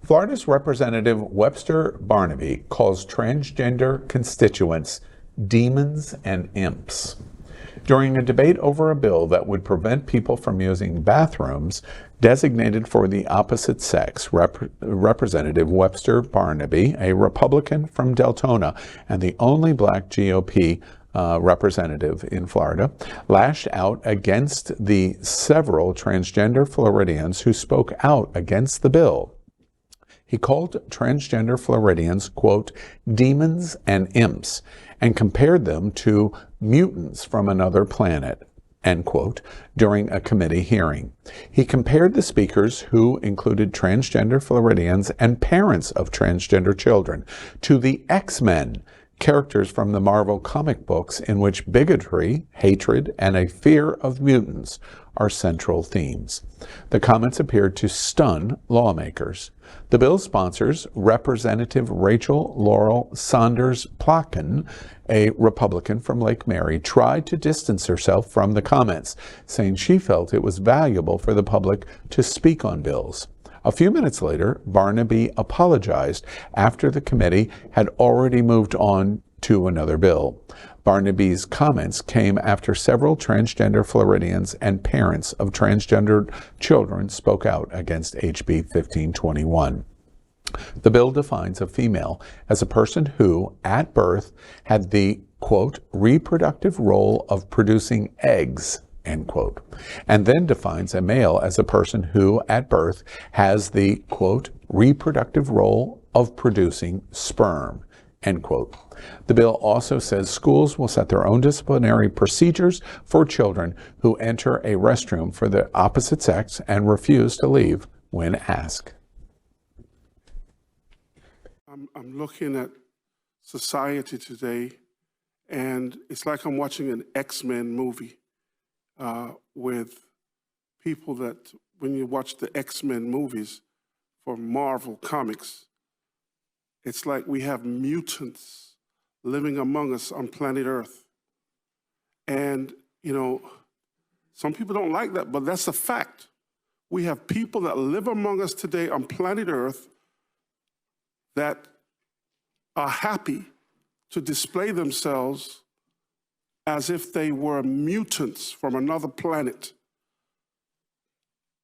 Florida's Representative Webster Barnaby calls transgender constituents demons and imps. During a debate over a bill that would prevent people from using bathrooms designated for the opposite sex, Representative Webster Barnaby, a Republican from Deltona and the only black GOP representative in Florida, lashed out against the several transgender Floridians who spoke out against the bill. He called transgender Floridians, quote, demons and imps, and compared them to mutants from another planet, end quote, during a committee hearing. He compared the speakers, who included transgender Floridians and parents of transgender children, to the X-Men, characters from the Marvel comic books in which bigotry, hatred, and a fear of mutants are central themes. The comments appeared to stun lawmakers. The bill's sponsors, Representative Rachel Laurel Saunders Plotkin, a Republican from Lake Mary, tried to distance herself from the comments, saying she felt it was valuable for the public to speak on bills. A few minutes later, Barnaby apologized after the committee had already moved on to another bill. Barnaby's comments came after several transgender Floridians and parents of transgendered children spoke out against HB 1521. The bill defines a female as a person who, at birth, had the, quote, reproductive role of producing eggs, end quote, and then defines a male as a person who, at birth, has the, quote, reproductive role of producing sperm, end quote. The bill also says schools will set their own disciplinary procedures for children who enter a restroom for the opposite sex and refuse to leave when asked. I'm looking at society today, and it's like I'm watching an X-Men movie with people that, when you watch the X-Men movies for Marvel Comics, it's like we have mutants living among us on planet Earth. And, you know, some people don't like that, but that's a fact. We have people that live among us today on planet Earth that are happy to display themselves as if they were mutants from another planet.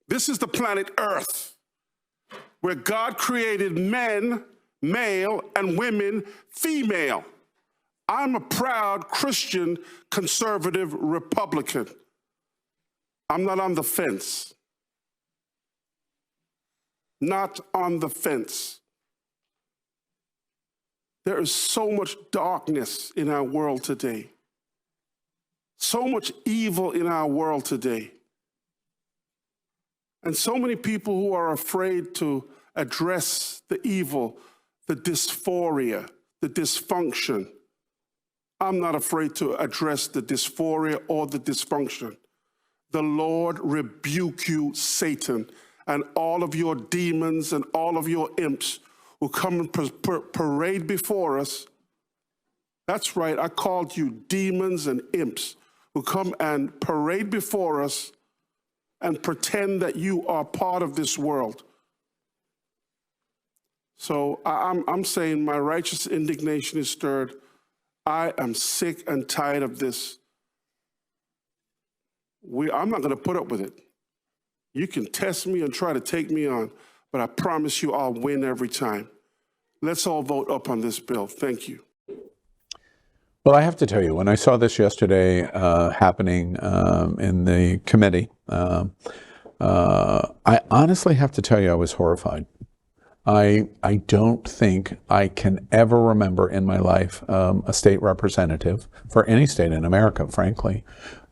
This is the planet Earth, where God created men, male, and women, female. I'm a proud Christian, conservative Republican. I'm not on the fence. Not on the fence. There is so much darkness in our world today. So much evil in our world today. And so many people who are afraid to address the evil, the dysphoria, the dysfunction. I'm not afraid to address the dysphoria or the dysfunction. The Lord rebuke you, Satan, and all of your demons and all of your imps who come and parade before us. That's right, I called you demons and imps who come and parade before us and pretend that you are part of this world. So I'm saying my righteous indignation is stirred. I am sick and tired of this. I'm not going to put up with it. You can test me and try to take me on, but I promise you I'll win every time. Let's all vote up on this bill. Thank you. Well, I have to tell you, when I saw this yesterday happening in the committee, I honestly have to tell you I was horrified. I don't think I can ever remember in my life a state representative for any state in America, frankly,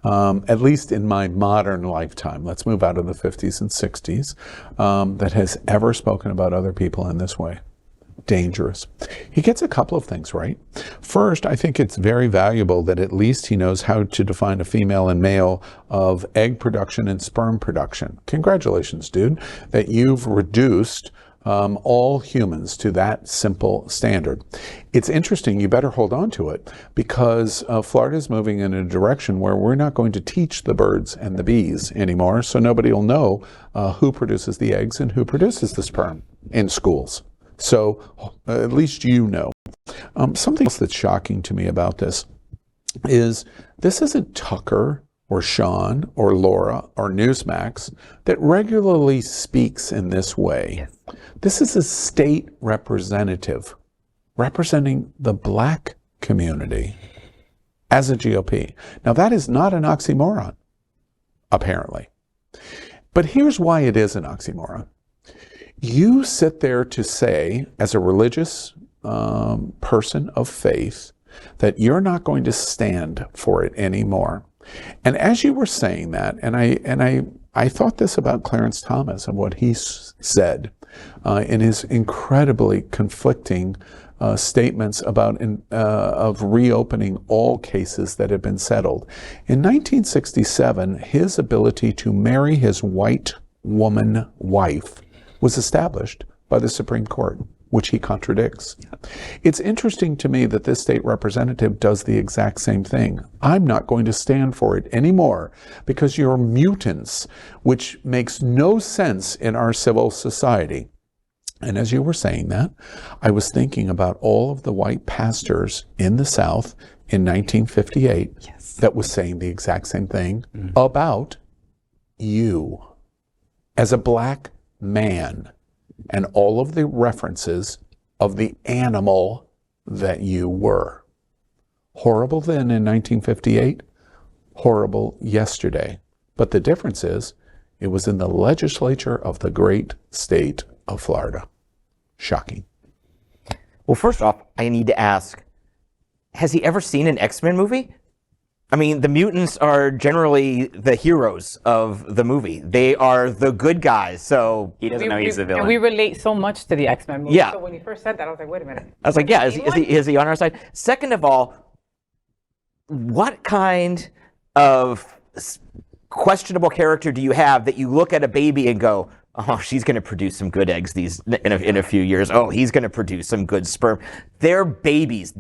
at least in my modern lifetime, let's move out of the 50s and 60s, that has ever spoken about other people in this way. Dangerous. He gets a couple of things right. First, I think it's very valuable that at least he knows how to define a female and male of egg production and sperm production. Congratulations, dude, that you've reduced all humans to that simple standard. It's interesting, you better hold on to it, because Florida is moving in a direction where we're not going to teach the birds and the bees anymore, so nobody will know who produces the eggs and who produces the sperm in schools. So at least you know. Something else that's shocking to me about this isn't Tucker or Sean or Laura or Newsmax that regularly speaks in this way. Yes. This is a state representative representing the black community as a GOP. Now that is not an oxymoron, apparently. But here's why it is an oxymoron. You sit there to say, as a religious person of faith, that you're not going to stand for it anymore. And as you were saying that, and I thought this about Clarence Thomas and what he said in his incredibly conflicting statements about of reopening all cases that had been settled. In 1967, his ability to marry his white woman wife was established by the Supreme Court, which he contradicts. It's interesting to me that this state representative does the exact same thing. I'm not going to stand for it anymore because you're mutants, which makes no sense in our civil society. And as you were saying that, I was thinking about all of the white pastors in the South in 1958 Yes. that was saying the exact same thing about you as a black man, and all of the references of the animal that you were. Horrible then in 1958, horrible yesterday. But the difference is, it was in the legislature of the great state of Florida. Shocking. Well, first off, I need to ask, has he ever seen an X-Men movie? I mean, the mutants are generally the heroes of the movie. They are the good guys, so He doesn't know he's the villain. And we relate so much to the X-Men movie. Yeah. So when you first said that, I was like, wait a minute. I was like, yeah, is he on our side? Second of all, what kind of questionable character do you have that you look at a baby and go, oh, she's going to produce some good eggs in a few years. Oh, he's going to produce some good sperm. They're babies.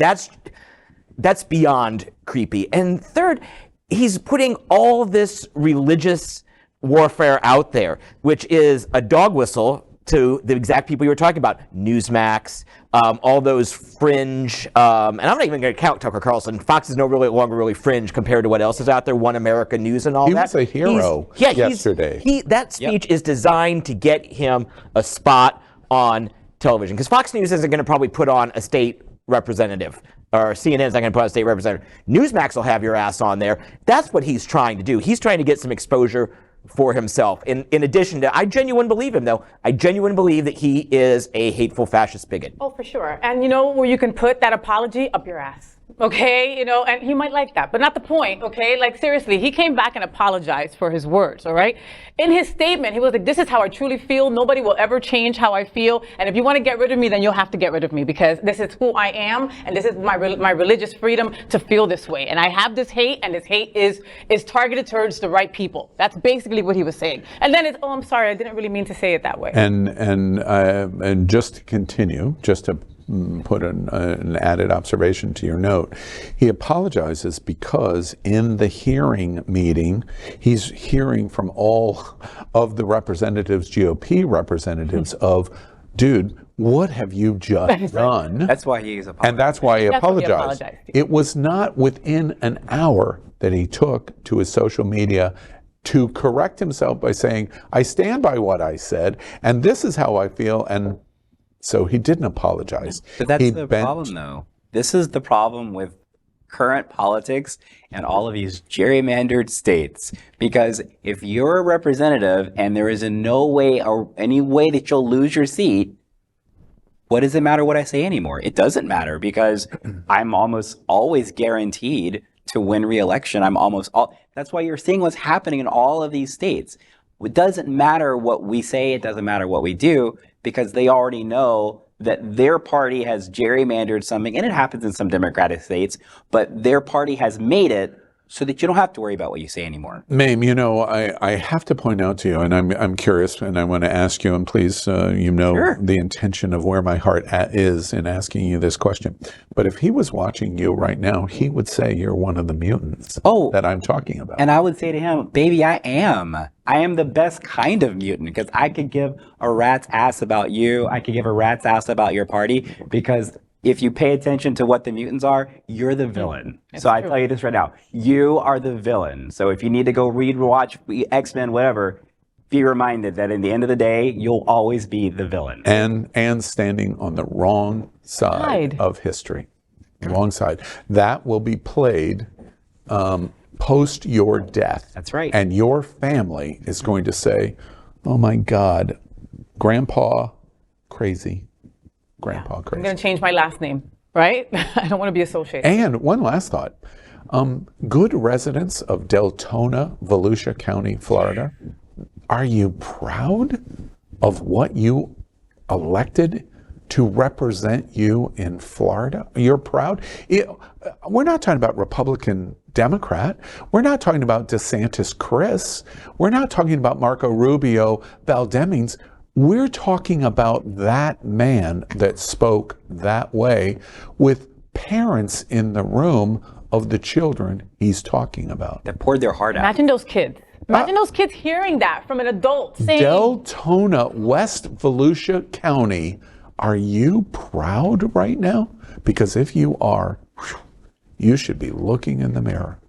That's beyond creepy. And third, he's putting all this religious warfare out there, which is a dog whistle to the exact people you were talking about. Newsmax, all those fringe, and I'm not even going to count Tucker Carlson. Fox is no longer really fringe compared to what else is out there, One America News and all He that. was a hero yesterday. That speech is designed to get him a spot on television, because Fox News isn't going to probably put on a state representative, or CNN is not going to put on a state representative. Newsmax will have your ass on there. That's what he's trying to do. He's trying to get some exposure for himself. In addition to, I genuinely believe him, though. I genuinely believe that he is a hateful fascist bigot. Oh, for sure. And you know where you can put that apology? Up your ass. Okay, you know, and he might like that, but not the point, okay? Like, seriously, he came back and apologized for his words, all right? In his statement, he was like, this is how I truly feel. Nobody will ever change how I feel. And if you want to get rid of me, then you'll have to get rid of me, because this is who I am, and this is my religious freedom to feel this way. And I have this hate, and this hate is targeted towards the right people. That's basically what he was saying. And then it's, oh, I'm sorry, I didn't really mean to say it that way. And just to continue, just to put an added observation to your note, he apologizes because in the hearing meeting, he's hearing from all of the representatives, GOP representatives, of, dude, what have you just done? That's why he's apologizing. And that's why he That's what he apologized. apologized. It was not within an hour that he took to his social media to correct himself by saying, I stand by what I said, and this is how I feel, and so he didn't apologize. But that's the problem, though. This is the problem with current politics and all of these gerrymandered states. Because if you're a representative and there is in no way or any way that you'll lose your seat, what does it matter what I say anymore? It doesn't matter, because I'm almost always guaranteed to win re-election. That's why you're seeing what's happening in all of these states. It doesn't matter what we say. It doesn't matter what we do, because they already know that their party has gerrymandered something, and it happens in some Democratic states, but their party has made it so that you don't have to worry about what you say anymore. Mame, you know, I have to point out to you, and I'm curious, and I want to ask you, and please, you know, Sure. the intention of where my heart is in asking you this question. But if he was watching you right now, he would say you're one of the mutants that I'm talking about. And I would say to him, baby, I am the best kind of mutant, because I could give a rat's ass about you. I could give a rat's ass about your party, because if you pay attention to what the mutants are, you're the villain. So I tell you this right now, you are the villain. So if you need to go watch X-Men, whatever, be reminded that in the end of the day, you'll always be the villain. And standing on the wrong side of history. Wrong side. That will be played post your death. That's right. And your family is going to say, oh my God, Grandpa crazy. Grandpa crazy. I'm going to change my last name, right? I don't want to be associated. And one last thought. Good residents of Deltona, Volusia County, Florida, are you proud of what you elected to represent you in Florida? You're proud? We're not talking about Republican Democrat. We're not talking about DeSantis Chris. We're not talking about Marco Rubio, Val Demings. We're talking about that man that spoke that way with parents in the room of the children he's talking about. That poured their heart out. Imagine those kids. Imagine those kids hearing that from an adult saying, Deltona, West Volusia County, are you proud right now? Because if you are, you should be looking in the mirror.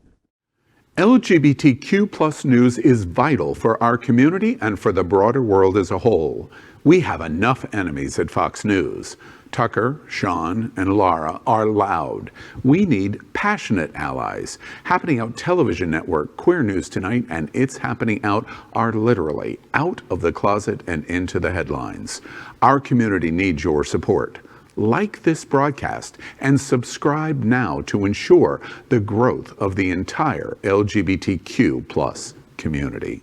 LGBTQ plus news is vital for our community and for the broader world as a whole. We have enough enemies at Fox News. Tucker, Sean, and Laura are loud. We need passionate allies. Happening Out Television Network, Queer News Tonight, and It's Happening Out are literally out of the closet and into the headlines. Our community needs your support. Like this broadcast and subscribe now to ensure the growth of the entire LGBTQ plus community.